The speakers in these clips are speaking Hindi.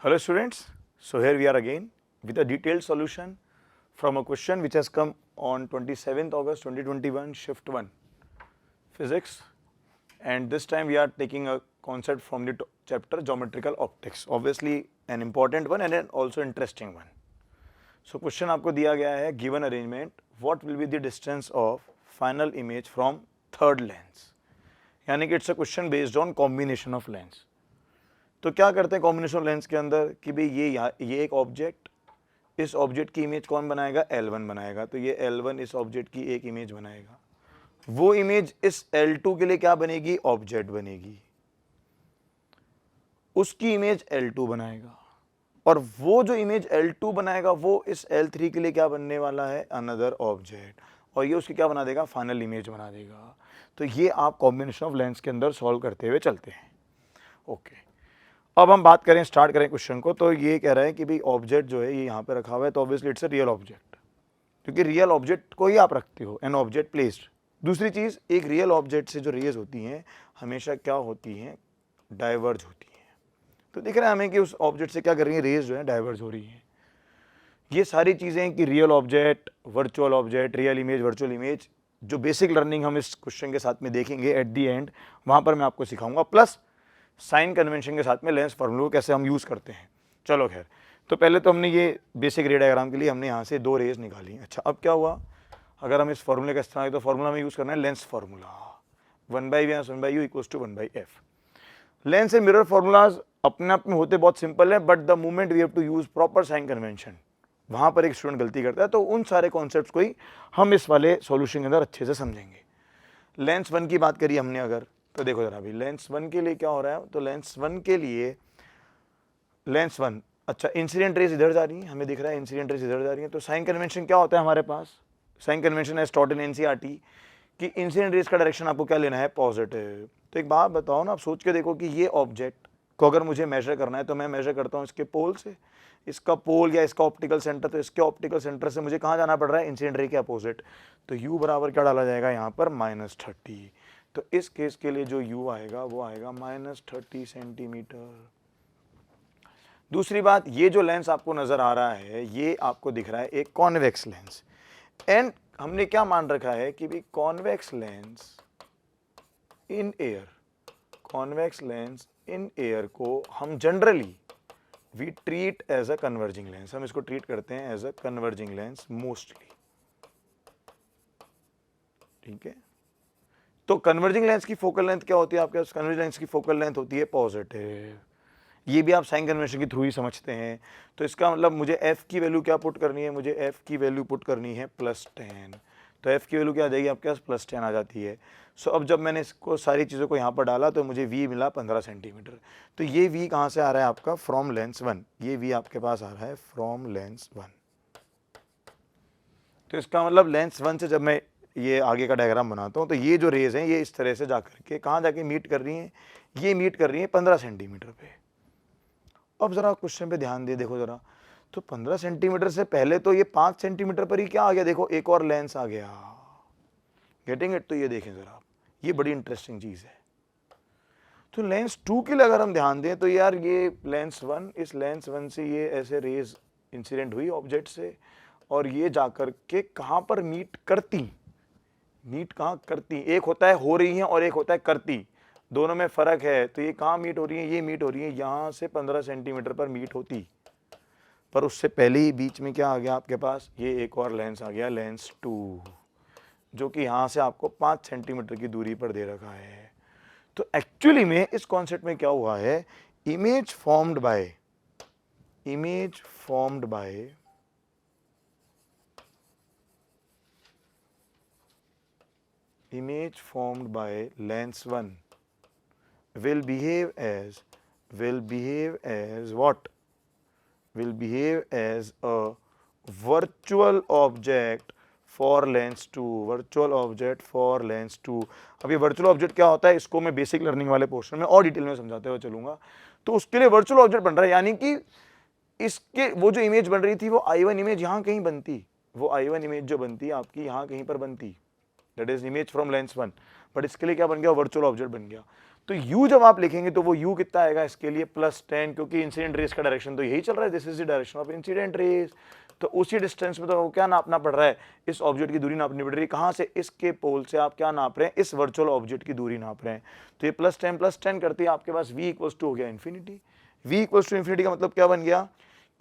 Hello students, so here we are again with a detailed solution from a question which has come on 27th August 2021 shift 1 physics, and this time we are taking a concept from the chapter geometrical optics, obviously an important one and an also interesting one. So question आपको दिया गया है given arrangement what will be the distance of final image from third lens, यानी कि it's a question based on combination of lens. तो क्या करते हैं कॉम्बिनेशन लेंस के अंदर कि भाई ये एक ऑब्जेक्ट, इस ऑब्जेक्ट की इमेज कौन बनाएगा, L1 बनाएगा, तो ये L1 इस ऑब्जेक्ट की एक इमेज बनाएगा, वो इमेज इस L2 के लिए क्या बनेगी, ऑब्जेक्ट बनेगी, उसकी इमेज L2 बनाएगा, और वो जो इमेज L2 बनाएगा वो इस L3 के लिए क्या बनने वाला है, अनदर ऑब्जेक्ट, और ये उसकी क्या बना देगा, फाइनल इमेज बना देगा। तो ये आप कॉम्बिनेशन ऑफ लेंस के अंदर सॉल्व करते हुए चलते हैं। ओके, अब हम बात करें, स्टार्ट करें क्वेश्चन को। तो ये कह रहा है कि भाई ऑब्जेक्ट जो है ये यहाँ पे रखा हुआ है, तो obviously it's a real object, क्योंकि रियल ऑब्जेक्ट को ही आप रखते हो, एन ऑब्जेक्ट प्लेस्ड। दूसरी चीज़, एक रियल ऑब्जेक्ट से जो रेज होती हैं हमेशा क्या होती हैं, डाइवर्ज होती हैं। तो दिख रहा है हमें कि उस ऑब्जेक्ट से क्या कर रही है, रेज जो है डाइवर्ज हो रही है। ये सारी चीज़ें कि real object, virtual object, real image, virtual image, जो बेसिक लर्निंग हम इस क्वेश्चन के साथ में देखेंगे एट दी एंड, वहाँ पर मैं आपको सिखाऊंगा, प्लस साइन कन्वेंशन के साथ में लेंस फार्मूला कैसे हम यूज़ करते हैं। चलो खैर, तो पहले तो हमने ये बेसिक रे डायग्राम के लिए हमने यहाँ से दो रेज निकाली। अच्छा, अब क्या हुआ, अगर हम इस फॉर्मूले का इस्तेमाल तो फॉर्मूला में यूज़ करना है lens formula, 1/v/1/u equals to 1/f। Lens and mirror formulas अपने आप में होते बहुत सिंपल है, but the moment we have to use proper sign convention, वहाँ पर एक स्टूडेंट गलती करता है। तो उन सारे कॉन्सेप्ट्स को ही हम इस वाले सॉल्यूशन के अंदर अच्छे से समझेंगे। लेंस 1 की बात करिए हमने अगर, तो देखो जरा अभी लेंस 1 के लिए क्या हो रहा है, तो लेंस 1 के लिए लेंस 1, अच्छा इंसिडेंट रेज इधर जा रही है, हमें दिख रहा है इंसिडेंट रेज इधर जा रही है, तो साइन कन्वेंशन क्या होता है हमारे पास, sign convention as taught in NCERT कि इंसिडेंट रेज का डायरेक्शन आपको क्या लेना है, पॉजिटिव। तो एक बात बताओ ना, आप सोच के देखो कि ये ऑब्जेक्ट को अगर मुझे मेजर करना है तो मैं मेजर करता हूँ इसके पोल से, इसका पोल या इसका ऑप्टिकल सेंटर, तो इसके ऑप्टिकल सेंटर से मुझे कहाँ जाना पड़ रहा है, इंसिडेंट रे के अपोजिट, तो u बराबर क्या डाला जाएगा यहाँ पर, -30। तो इस केस के लिए जो u आएगा वो आएगा -30 सेंटीमीटर। दूसरी बात, ये जो लेंस आपको नजर आ रहा है ये आपको दिख रहा है एक कॉन्वेक्स लेंस, एंड हमने क्या मान रखा है कि भाई convex lens in air, convex lens in air को हम generally we treat as a converging lens, हम इसको ट्रीट करते हैं as a converging lens mostly, ठीक है। तो कन्वर्जिंग लेंस की फोकल लेंथ क्या होती है आपके पास, कन्वर्जिंग लेंस की फोकल लेंथ होती है पॉजिटिव, ये भी आप साइन कन्वेंशन के थ्रू ही समझते हैं। तो इसका मतलब मुझे f की वैल्यू क्या पुट करनी है, मुझे f की वैल्यू पुट करनी है +10, तो f की वैल्यू क्या आ जाएगी आपके पास, +10 आ जाती है। सो अब जब मैंने इसको सारी चीज़ों को यहाँ पर डाला तो मुझे v मिला 15 सेंटीमीटर। तो ये v कहाँ से आ रहा है आपका, फ्रॉम लेंस 1, ये v आपके पास आ रहा है फ्रॉम लेंस 1। तो इसका मतलब लेंस 1 से जब मैं ये आगे का डायग्राम बनाता हूँ तो ये जो रेज हैं ये इस तरह से जा करके कहाँ जाके मीट कर रही हैं, ये मीट कर रही हैं 15 सेंटीमीटर पे। अब जरा क्वेश्चन पे ध्यान दे, देखो जरा, तो 15 सेंटीमीटर से पहले तो ये 5 सेंटीमीटर पर ही क्या आ गया, देखो एक और लेंस आ गया, गेटिंग इट। तो ये देखें जरा, ये बड़ी इंटरेस्टिंग चीज है। तो लेंस 2 के लिए अगर हम ध्यान दें तो यार ये लेंस 1, इस लेंस 1 से ये ऐसे रेज इंसिडेंट हुई ऑब्जेक्ट से, और ये जाकर के कहाँ पर मीट करती, मीट कहाँ करती, एक होता है हो रही है और एक होता है करती, दोनों में फर्क है। तो ये कहाँ मीट हो रही है, ये मीट हो रही है यहाँ से 15 सेंटीमीटर पर मीट होती, पर उससे पहले ही बीच में क्या आ गया आपके पास, ये एक और लेंस आ गया, लेंस 2, जो कि यहाँ से आपको 5 सेंटीमीटर की दूरी पर दे रखा है। तो एक्चुअली में इस कॉन्सेप्ट में क्या हुआ है, image formed by, image formed by image formed by lens 1 will behave as what, will behave as a virtual object for lens 2, virtual object for lens 2। अब ये वर्चुअल ऑब्जेक्ट क्या होता है, इसको मैं बेसिक लर्निंग वाले पोर्शन में और डिटेल में समझाते हुए चलूंगा। तो उसके लिए वर्चुअल ऑब्जेक्ट बन रहा है, यानी कि इसके वो जो इमेज बन रही थी वो I1 इमेज यहाँ कहीं बनती, वो I1 इमेज जो बनती आपकी यहाँ कहीं पर बनती, that is image from lens 1, but इसके लिए क्या बन गया, वर्चुअल ऑब्जेक्ट बन गया। तो u जब आप लिखेंगे तो वो u कितना आएगा इसके लिए +10, क्योंकि इंसिडेंट रेस का डायरेक्शन तो यही चल रहा है, this is the direction of incident rays. तो उसी डिस्टेंस में तो क्या नापना पड़ रहा है, इस ऑब्जेक्ट की दूरी नापनी पड़ रही है। कहाँ से, इसके पोल से आप क्या नाप रहे हैं, इस वर्चुअल ऑब्जेक्ट की दूरी नाप रहे हैं। तो ये +10 करती है आपके पास v इक्वल्स टू हो गया infinity. v equals to infinity का मतलब क्या बन गया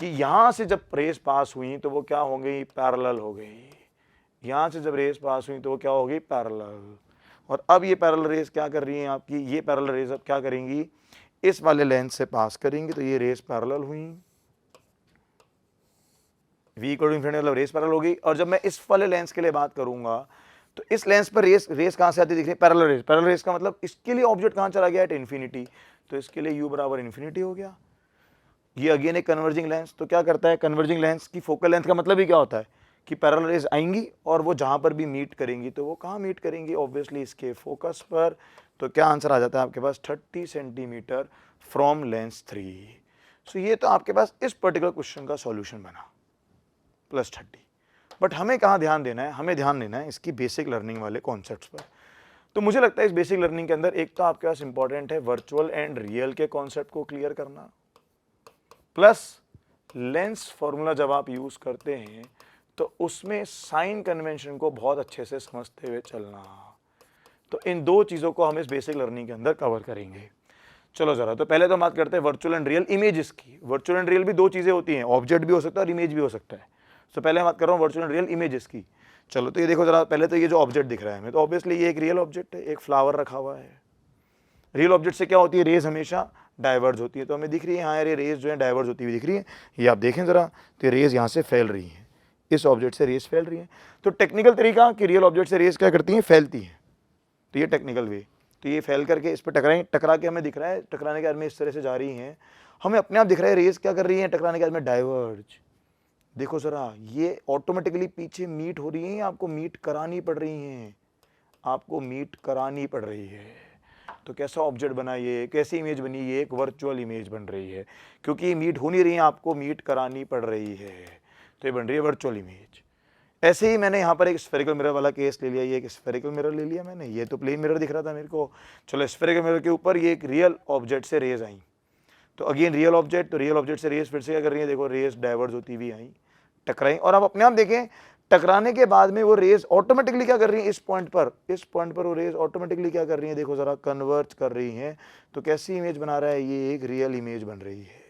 कि यहां से जब रेस पास हुई तो वो क्या हो गई, पैरेलल हो गई। यहां से जब रेस पास हुई तो वो क्या हो गई, पैरेलल। और अब ये पैरेलल रेस क्या कर रही है आपकी, ये पैरेलल रेस अब क्या करेंगी, इस वाले लेंथ से पास करेंगी, तो ये रेस पैरेलल हुई। v इक्वल टू इन्फिनिटी मतलब रेस पैरेलल हो गई। और जब मैं इस वाले लेंस के लिए बात करूंगा तो इस लेंस पर रेस कहां से आती दिख रही है, पैरेलल रेस। पैरेलल रेस का मतलब इसके लिए ऑब्जेक्ट कहां चला गया, एट इन्फिनिटी, तो इसके लिए u बराबर इन्फिनिटी हो गया। ये अगेन एक कन्वर्जिंग लेंस, तो क्या करता है, कन्वर्जिंग लेंस की फोकल लेंथ का मतलब ही क्या होता है कि पैरेलल रेस आएंगी और वो जहां पर भी मीट करेंगी तो वो कहाँ मीट करेंगी, ऑब्वियसली इसके फोकस पर। तो क्या आंसर आ जाता है आपके पास, 30 सेंटीमीटर फ्रॉम लेंस 3। सो ये तो आपके पास इस पर्टिकुलर क्वेश्चन का सॉल्यूशन बना, +30। बट हमें कहाँ ध्यान देना है, हमें ध्यान देना है इसकी बेसिक लर्निंग वाले कॉन्सेप्ट्स पर। तो मुझे लगता है इस बेसिक लर्निंग के अंदर एक तो आपके पास इंपॉर्टेंट है वर्चुअल एंड रियल के कॉन्सेप्ट को क्लियर करना, प्लस लेंस फॉर्मूला जब आप यूज करते हैं तो उसमें साइन कन्वेंशन को बहुत अच्छे से समझते हुए चलना। तो इन दो चीजों को हम इस बेसिक लर्निंग के अंदर कवर करेंगे। चलो जरा, तो पहले तो बात करते हैं वर्चुअल एंड रियल इमेजेस की। वर्चुअल एंड रियल भी दो चीजें होती हैं, ऑब्जेक्ट भी हो सकता है और इमेज भी हो सकता है। तो पहले मैं बात कर रहा हूँ वर्चुअल एंड रियल इमेजेस की। चलो तो ये देखो जरा, पहले तो ये जो ऑब्जेक्ट दिख रहा है हमें, तो ऑब्वियसली ये एक रियल ऑब्जेक्ट है, एक फ्लावर रखा हुआ है। रियल ऑब्जेक्ट से क्या होती है, रेज हमेशा डाइवर्ज होती है। तो हमें दिख रही है हाँ यार, ये रेज जो है डाइवर्ज होती हुई दिख रही है। ये आप देखें जरा, तो रेज यहाँ से फैल रही है, इस ऑब्जेक्ट से रेज फैल रही है। तो टेक्निकल तरीका कि रियल ऑब्जेक्ट से रेज क्या करती हैं, फैलती हैं। तो ये टेक्निकल वे, तो ये फैल करके इस पर टकरा के हमें दिख रहा है, टकराने के बाद में इस तरह से जा रही हैं, हमें अपने आप दिख रहा है रेज क्या कर रही है, टकराने के बाद में डाइवर्ज। देखो जरा, ये ऑटोमेटिकली पीछे मीट हो रही है, आपको मीट करानी पड़ रही हैं, आपको मीट करानी पड़ रही है। तो कैसा ऑब्जेक्ट बना, ये कैसी इमेज बनी, ये एक वर्चुअल इमेज बन रही है, क्योंकि ये मीट हो नहीं रही है, आपको मीट करानी पड़ रही है, तो ये बन रही है वर्चुअल इमेज। ऐसे ही मैंने यहाँ पर एक स्फेरिकल मिरर वाला केस ले लिया, ये एक स्फेरिकल मिरर ले लिया मैंने, ये तो प्लेन मिरर दिख रहा था मेरे को। चलो स्फेरिकल मिरर के ऊपर ये एक रियल ऑब्जेक्ट से रेज आई, तो अगेन रियल ऑब्जेक्ट, तो रियल ऑब्जेक्ट से रेज फिर से क्या कर रही है, देखो रेज डाइवर्ज होती हुई आई, टकराई, और आप अपने आप देखें टकराने के बाद में वो रेज ऑटोमेटिकली क्या कर रही है, इस पॉइंट पर वो रेज ऑटोमेटिकली क्या कर रही है, देखो जरा कन्वर्ज कर रही हैं। तो कैसी इमेज बना रहा है, ये एक रियल इमेज बन रही है।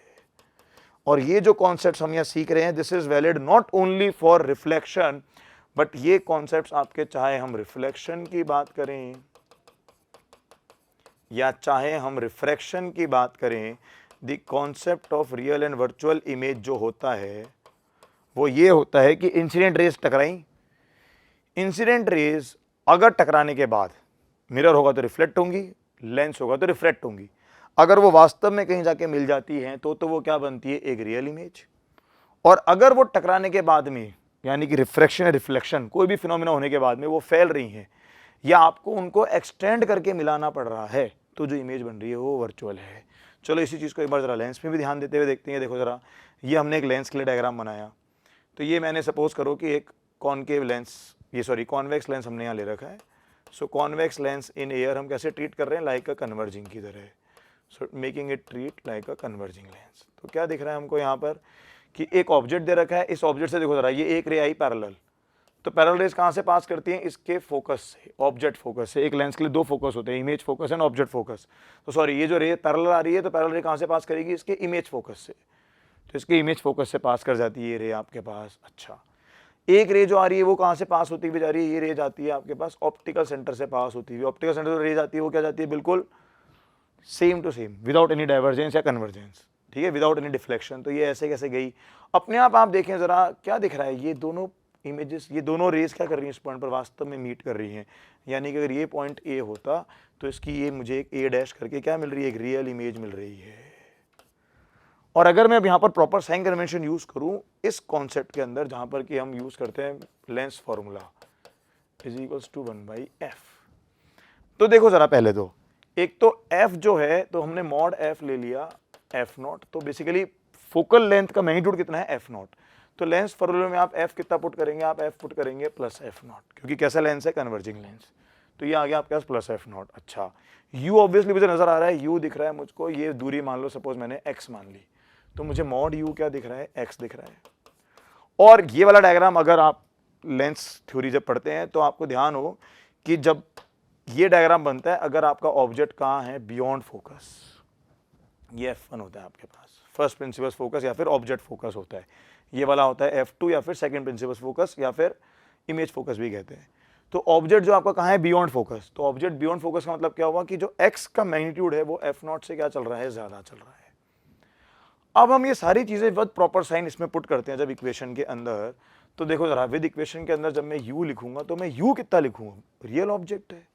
और ये जो कॉन्सेप्ट्स हम यहाँ सीख रहे हैं, this is valid not only for reflection, but ये कॉन्सेप्ट्स आपके चाहे हम रिफ्लेक्शन की बात करें या चाहे हम रिफ्रैक्शन की बात करें, the concept of real and virtual image जो होता है वो ये होता है कि इंसिडेंट रेज टकराई, इंसिडेंट रेज अगर टकराने के बाद मिरर होगा तो रिफ्लेक्ट होंगी, लेंस होगा तो रिफ्रैक्ट होंगी। अगर वो वास्तव में कहीं जाके मिल जाती हैं तो वो क्या बनती है, एक रियल इमेज। और अगर वो टकराने के बाद में, यानी कि रिफ्रैक्शन या रिफ्लेक्शन, कोई भी फिनोमेना होने के बाद में वो फैल रही हैं या आपको उनको एक्सटेंड करके मिलाना पड़ रहा है, तो जो इमेज बन रही है वो वर्चुअल है। चलो इसी चीज़ को एक बार जरा लेंस में भी ध्यान देते हुए देखते हैं। देखो जरा, ये हमने एक लेंस के लिए डायग्राम बनाया, तो ये मैंने सपोज करो कि एक कॉनकेव लेंस, ये सॉरी कॉन्वेक्स लेंस हमने यहाँ ले रखा है। सो कॉन्वेक्स लेंस इन एयर हम कैसे ट्रीट कर रहे हैं, लाइक अ कन्वर्जिंग की तरह, so making it treat like a converging lens. तो क्या दिख रहा है हमको यहाँ पर कि एक ऑब्जेक्ट दे रखा है, इस ऑब्जेक्ट से देखो जरा, ये एक रे आई पैरेलल, तो पैरेलल रेज कहाँ से पास करती हैं, इसके फोकस से, ऑब्जेक्ट फोकस से। एक लेंस के लिए दो फोकस होते हैं, image focus and object focus. तो सॉरी, ये जो रे पैरेलल आ रही है, तो पैरेलल रे कहाँ से पास करेगी, इसके इमेज फोकस से, तो इसके इमेज फोकस से पास कर जाती है ये रे आपके पास। अच्छा, एक रे जो आ रही है वो कहाँ से पास होती हुई जा रही है, ये रे जाती है आपके पास ऑप्टिकल सेंटर से पास होती हुई। ऑप्टिकल सेंटर से रे जाती है वो क्या जाती है, बिल्कुल same to same, without any divergence या कन्वर्जेंस, ठीक है, विदाउट एनी डिफ्लेक्शन। तो ये ऐसे कैसे गई, अपने आप देखें जरा क्या दिख रहा है, ये दोनों इमेजेस, ये दोनों रेज क्या कर रही हैं, इस पॉइंट पर वास्तव में मीट कर रही हैं। यानी कि अगर ये पॉइंट ए होता तो इसकी ये मुझे एक ए डैश करके क्या मिल रही है, एक रियल इमेज मिल रही है। और अगर मैं अब यहाँ पर प्रॉपर साइन कन्वेंशन यूज करूँ इस कॉन्सेप्ट के अंदर, जहाँ पर कि हम यूज करते हैं lens formula is equals to 1/f। तो देखो जरा, पहले तो एक तो f जो है, तो हमने मॉड f ले लिया f0, तो बेसिकली फोकल लेंथ का मैग्नीट्यूड कितना है, f0। तो लेंस फॉर्मूले में आप f कितना पुट करेंगे, आप f पुट करेंगे +f0, क्योंकि कैसा लेंस है, कन्वर्जिंग लेंस। तो ये आ गया आपके पास प्लस एफ नॉट। अच्छा, u ऑब्वियसली मुझे नजर आ रहा है, u दिख रहा है मुझको, ये दूरी मान लो सपोज मैंने x मान ली, तो मुझे मॉड u क्या दिख रहा है, x दिख रहा है। और ये वाला डायग्राम अगर आप लेंस थ्योरी जब पढ़ते हैं तो आपको ध्यान हो कि जब ये डायग्राम बनता है, अगर आपका ऑब्जेक्ट कहाँ है, बियॉन्ड फोकस, ये F1 होता है आपके पास, फर्स्ट प्रिंसिपल फोकस या फिर ऑब्जेक्ट फोकस होता है, ये वाला होता है F2 या फिर सेकंड प्रिंसिपल फोकस या फिर इमेज फोकस भी कहते हैं। तो ऑब्जेक्ट जो आपका कहाँ है, बियॉन्ड फोकस, तो ऑब्जेक्ट बियॉन्ड फोकस का मतलब क्या हुआ कि जो x का मैग्नीट्यूड है वो F0 से क्या चल रहा है, ज्यादा चल रहा है। अब हम ये सारी चीजें विद प्रॉपर साइन इसमें पुट करते हैं जब इक्वेशन के अंदर, तो देखो जरा, विद इक्वेशन के अंदर जब मैं u लिखूंगा तो मैं u कितना लिखूंगा, रियल ऑब्जेक्ट है।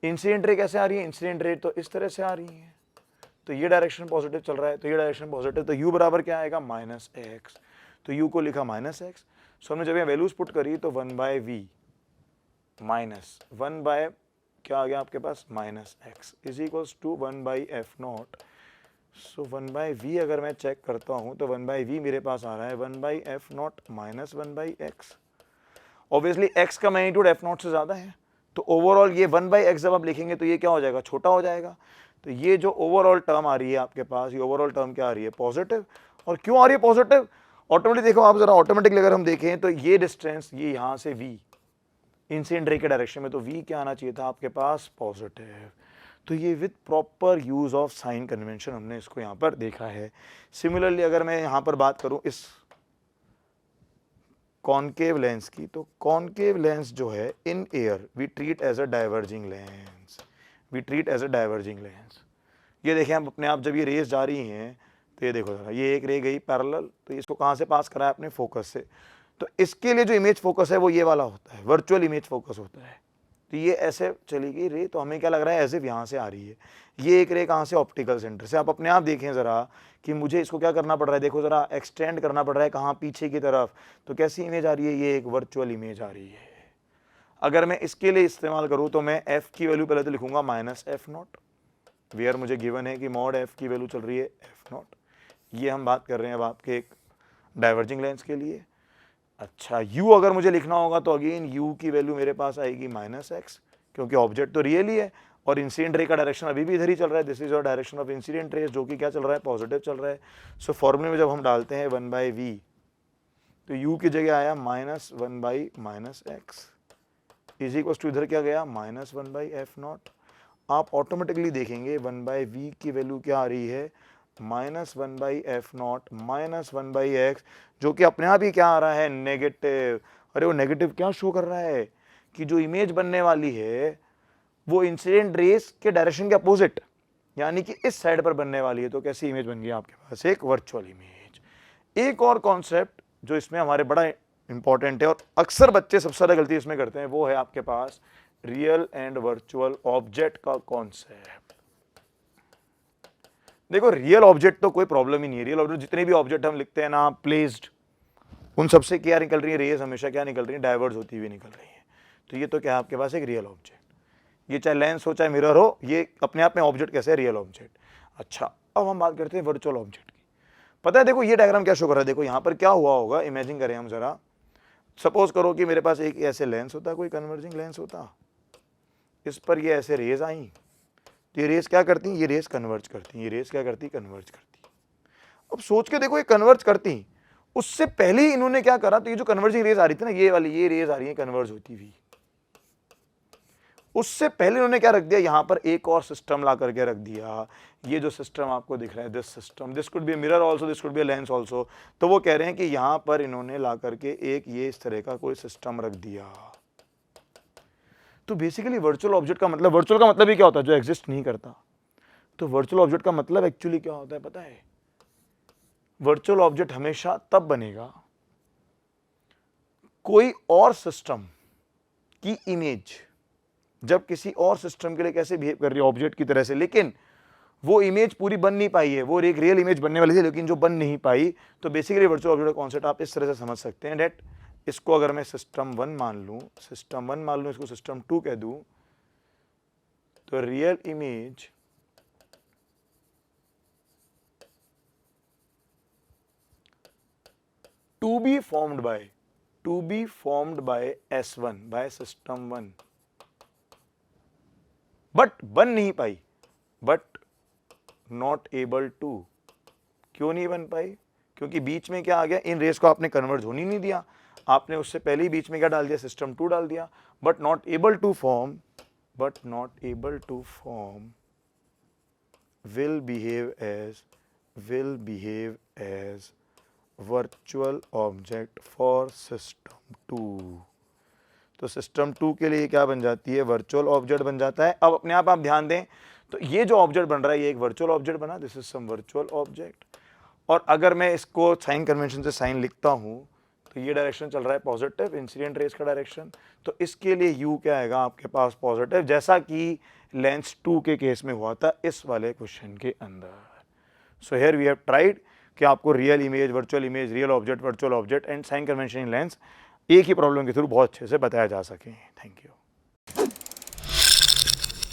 इंसिडेंट रे कैसे आ रही है, इंसिडेंट रे तो इस तरह से आ रही है, तो ये डायरेक्शन पॉजिटिव चल रहा है, तो ये डायरेक्शन पॉजिटिव, तो u बराबर क्या आएगा, माइनस एक्स। तो u को लिखा माइनस एक्स। सो हमने जब ये वैल्यूज पुट करी तो 1/v माइनस 1 क्या आ गया आपके पास, minus x is equals to 1/f0। So 1/v अगर मैं चेक करता हूं तो 1/v मेरे पास आ रहा है 1/f0 minus 1/x। Obviously x का मैग्नीट्यूड f0 से ज्यादा है, तो ओवरऑल ये 1/x जब आप लिखेंगे तो ये क्या हो जाएगा, छोटा हो जाएगा। तो ये जो ओवरऑल टर्म आ रही है आपके पास, ये ओवरऑल टर्म क्या आ रही है, पॉजिटिव। और क्यों आ रही है पॉजिटिव, ऑटोमेटिक देखो आप जरा, ऑटोमेटिकली अगर हम देखें तो ये डिस्टेंस, ये यहां से v इंसिडेंट रे के डायरेक्शन में, तो v क्या आना चाहिए था आपके पास, पॉजिटिव। तो ये with proper use of sine convention हमने इसको यहां पर देखा है। सिमिलरली अगर मैं यहां पर बात करूं इस कॉनकेव लेंस की, तो कॉनकेव लेंस जो है in air we treat as a diverging lens, we treat as a diverging lens. ये देखें आप अपने आप, जब ये रेस जा रही हैं तो ये देखो जरा, ये एक रे गई पैरेलल, तो इसको कहाँ से पास करा है अपने फोकस से, तो इसके लिए जो इमेज फोकस है वो ये वाला होता है, वर्चुअल इमेज फोकस होता है। तो ये ऐसे चली गई रे, तो हमें क्या लग रहा है, एज इफ यहाँ से आ रही है। ये एक रे कहाँ से, ऑप्टिकल सेंटर से। आप अपने आप देखें ज़रा कि मुझे इसको क्या करना पड़ रहा है, देखो ज़रा, एक्सटेंड करना पड़ रहा है कहाँ, पीछे की तरफ। तो कैसी इमेज आ रही है, ये एक वर्चुअल इमेज आ रही है। अगर मैं इसके लिए इस्तेमाल करूँ तो मैं f की वैल्यू पहले तो लिखूंगा माइनस f0, वेयर मुझे गिवन है कि मॉड f की वैल्यू चल रही है f0। ये हम बात कर रहे हैं अब आपके एक डाइवर्जिंग लेंस के लिए। अच्छा, u अगर मुझे लिखना होगा तो अगेन u की वैल्यू मेरे पास आएगी माइनस एक्स, क्योंकि ऑब्जेक्ट तो रियल ही है और इंसिडेंट रे का डायरेक्शन अभी भी इधर ही चल रहा है, this is your direction of incident rays, जो कि क्या चल रहा है, पॉजिटिव चल रहा है। सो फॉर्मूले में जब हम डालते हैं 1/v, तो u की जगह आया minus 1/-x is equal to, इधर क्या गया, माइनस 1/f0। आप ऑटोमेटिकली देखेंगे 1/v की वैल्यू क्या आ रही है, माइनस 1/f0 माइनस 1/x, जो कि अपने आप ही क्या आ रहा है, नेगेटिव। अरे वो नेगेटिव क्या शो कर रहा है कि जो इमेज बनने वाली है वो इंसिडेंट रेस के डायरेक्शन के अपोजिट, यानी कि इस साइड पर बनने वाली है। तो कैसी इमेज बन गई आपके पास, एक वर्चुअल इमेज। एक और कॉन्सेप्ट जो इसमें हमारे बड़ा इंपॉर्टेंट है और अक्सर बच्चे सबसे ज्यादा गलती इसमें करते हैं, वो है आपके पास रियल एंड वर्चुअल ऑब्जेक्ट का कॉन्सेप्ट। देखो, रियल ऑब्जेक्ट तो कोई प्रॉब्लम ही नहीं है, रियल ऑब्जेक्ट जितने भी ऑब्जेक्ट हम लिखते हैं ना, प्लेस्ड, उन सबसे क्या निकल रही है, रेज हमेशा क्या निकल रही है, डाइवर्ज होती हुई निकल रही है। तो ये तो क्या है आपके पास, एक रियल ऑब्जेक्ट। ये चाहे लेंस हो चाहे मिरर हो, ये अपने आप में ऑब्जेक्ट कैसे है, रियल ऑब्जेक्ट। अच्छा, अब हम बात करते हैं वर्चुअल ऑब्जेक्ट की। पता है, देखो ये डायग्राम क्या शो कर रहा है, देखो यहाँ पर क्या हुआ होगा, इमेजिन करें हम जरा, सपोज करो कि मेरे पास एक ऐसे लेंस होता, कोई कन्वर्जिंग लेंस होता, इस पर ये ऐसे रेज आई, तो ये रेस क्या करती, ये रेस कन्वर्ज करती, ये रेस क्या करती, कन्वर्ज करती। अब सोच के देखो, ये कन्वर्ज करती, उससे पहले ही इन्होंने क्या करा, तो ये जो कन्वर्जिंग रेस आ रही थी ना, ये वाली, ये रेस आ रही है कन्वर्ज होती हुई, उससे पहले उन्होंने क्या रख दिया, यहां पर एक और सिस्टम ला करके रख दिया। ये जो सिस्टम आपको दिख रहा है, this system, this could be mirror also, this could be lens also. तो वो कह रहे हैं कि यहां पर इन्होंने ला करके एक ये इस तरह का कोई सिस्टम रख दिया। तो बेसिकली वर्चुअल ऑब्जेक्ट का मतलब, वर्चुअल का मतलब ही क्या होता है, जो एग्जिस्ट नहीं करता। तो वर्चुअल ऑब्जेक्ट का मतलब एक्चुअली क्या होता है पता है, वर्चुअल ऑब्जेक्ट हमेशा तब बनेगा कोई और सिस्टम की इमेज जब किसी और सिस्टम के लिए कैसे बिहेव कर रही है, ऑब्जेक्ट की तरह से, लेकिन वो इमेज पूरी बन नहीं पाई है, वो एक रियल इमेज बनने वाली थी लेकिन जो बन नहीं पाई। तो बेसिकली वर्चुअल ऑब्जेक्ट का कॉन्सेप्ट आप इस तरह से समझ सकते हैं डेट, इसको अगर मैं सिस्टम 1 मान लूं, सिस्टम 1 मान लूं, इसको सिस्टम 2 कह दूं, तो real image to be formed by S1 by system 1 but बन नहीं पाई, बट नॉट एबल टू। क्यों नहीं बन पाई? क्योंकि बीच में क्या आ गया, इन रेस को आपने कन्वर्ज होने नहीं दिया, आपने उससे पहले ही बीच में क्या डाल दिया, सिस्टम 2 डाल दिया। But not able to form, but not able to form will behave as virtual object for system 2। तो सिस्टम 2 के लिए क्या बन जाती है, वर्चुअल ऑब्जेक्ट बन जाता है। अब अपने आप ध्यान दें, तो ये जो ऑब्जेक्ट बन रहा है ये एक वर्चुअल ऑब्जेक्ट बना, this is some virtual object. और अगर मैं इसको साइन कन्वेंशन से साइन लिखता हूं तो ये डायरेक्शन चल रहा है पॉजिटिव, इंसिडेंट रेस का डायरेक्शन, तो इसके लिए u क्या आएगा आपके पास, पॉजिटिव, जैसा कि लेंस 2 के केस में हुआ था इस वाले क्वेश्चन के अंदर। So here we have tried कि आपको real image, virtual image, real object, virtual object and sign convention in lens एक ही प्रॉब्लम के थ्रू बहुत अच्छे से बताया जा सके। Thank you.